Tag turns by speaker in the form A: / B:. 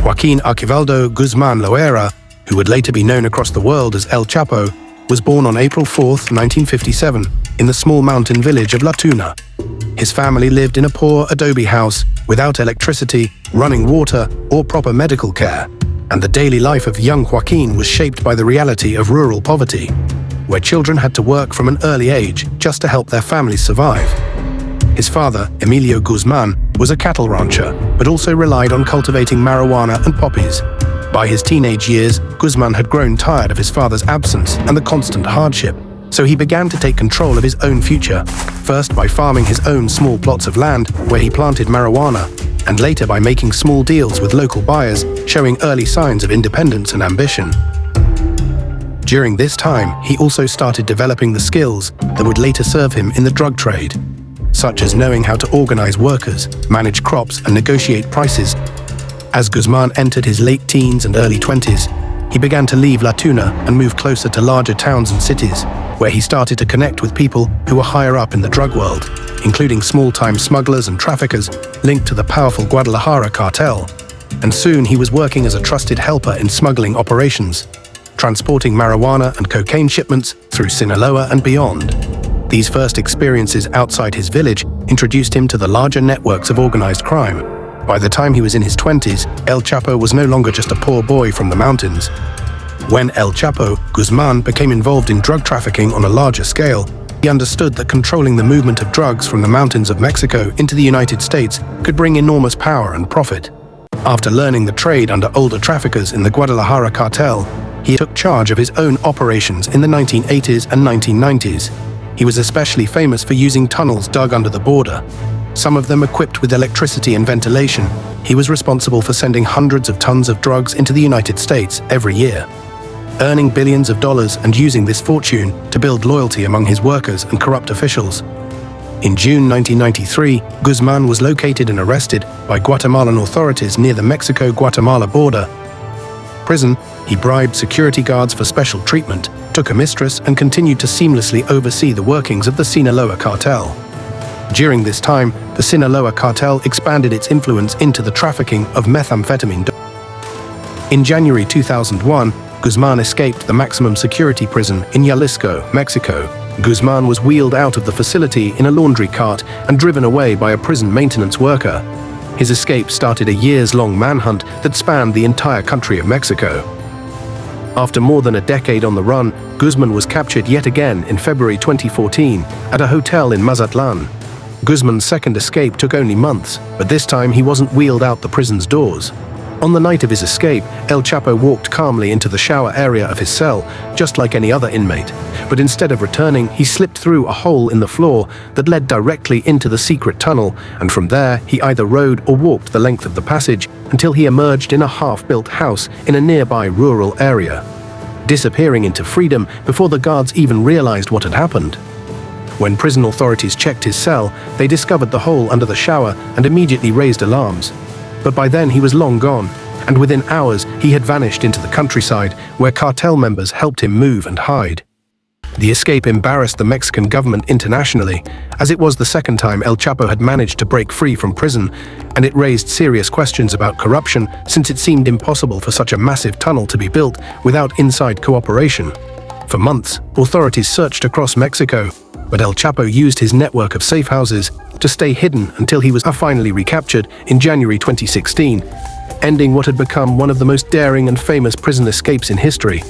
A: Joaquin Archibaldo Guzman Loera, who would later be known across the world as El Chapo, was born on April 4, 1957, in the small mountain village of La Tuna. His family lived in a poor adobe house without electricity, running water, or proper medical care, and the daily life of young Joaquin was shaped by the reality of rural poverty, where children had to work from an early age just to help their families survive. His father, Emilio Guzman, was a cattle rancher, but also relied on cultivating marijuana and poppies. By his teenage years, Guzman had grown tired of his father's absence and the constant hardship, so he began to take control of his own future, first by farming his own small plots of land where he planted marijuana, and later by making small deals with local buyers, showing early signs of independence and ambition. During this time, he also started developing the skills that would later serve him in the drug trade, such as knowing how to organize workers, manage crops, and negotiate prices. As Guzman entered his late teens and early 20s, he began to leave La Tuna and move closer to larger towns and cities, where he started to connect with people who were higher up in the drug world, including small-time smugglers and traffickers linked to the powerful Guadalajara cartel. And soon he was working as a trusted helper in smuggling operations, transporting marijuana and cocaine shipments through Sinaloa and beyond. These first experiences outside his village introduced him to the larger networks of organized crime. By the time he was in his 20s, El Chapo was no longer just a poor boy from the mountains. When El Chapo, Guzman became involved in drug trafficking on a larger scale, he understood that controlling the movement of drugs from the mountains of Mexico into the United States could bring enormous power and profit. After learning the trade under older traffickers in the Guadalajara cartel, he took charge of his own operations in the 1980s and 1990s. He was especially famous for using tunnels dug under the border, some of them equipped with electricity and ventilation. He was responsible for sending hundreds of tons of drugs into the United States every year, earning billions of dollars and using this fortune to build loyalty among his workers and corrupt officials. In June 1993, Guzman was located and arrested by Guatemalan authorities near the Mexico-Guatemala border. Prison, he bribed security guards for special treatment, took a mistress, and continued to seamlessly oversee the workings of the Sinaloa cartel. During this time, the Sinaloa cartel expanded its influence into the trafficking of methamphetamine. In January 2001, Guzman escaped the maximum security prison in Jalisco, Mexico. Guzman was wheeled out of the facility in a laundry cart and driven away by a prison maintenance worker. His escape started a years-long manhunt that spanned the entire country of Mexico. After more than a decade on the run, Guzman was captured yet again in February 2014 at a hotel in Mazatlan. Guzman's second escape took only months, but this time he wasn't wheeled out the prison's doors. On the night of his escape, El Chapo walked calmly into the shower area of his cell, just like any other inmate. But instead of returning, he slipped through a hole in the floor that led directly into the secret tunnel, and from there he either rode or walked the length of the passage until he emerged in a half-built house in a nearby rural area, disappearing into freedom before the guards even realized what had happened. When prison authorities checked his cell, they discovered the hole under the shower and immediately raised alarms. But by then he was long gone, and within hours he had vanished into the countryside, where cartel members helped him move and hide. The escape embarrassed the Mexican government internationally, as it was the second time El Chapo had managed to break free from prison, and it raised serious questions about corruption, since it seemed impossible for such a massive tunnel to be built without inside cooperation. For months, authorities searched across Mexico, but El Chapo used his network of safe houses to stay hidden until he was finally recaptured in January 2016, ending what had become one of the most daring and famous prison escapes in history.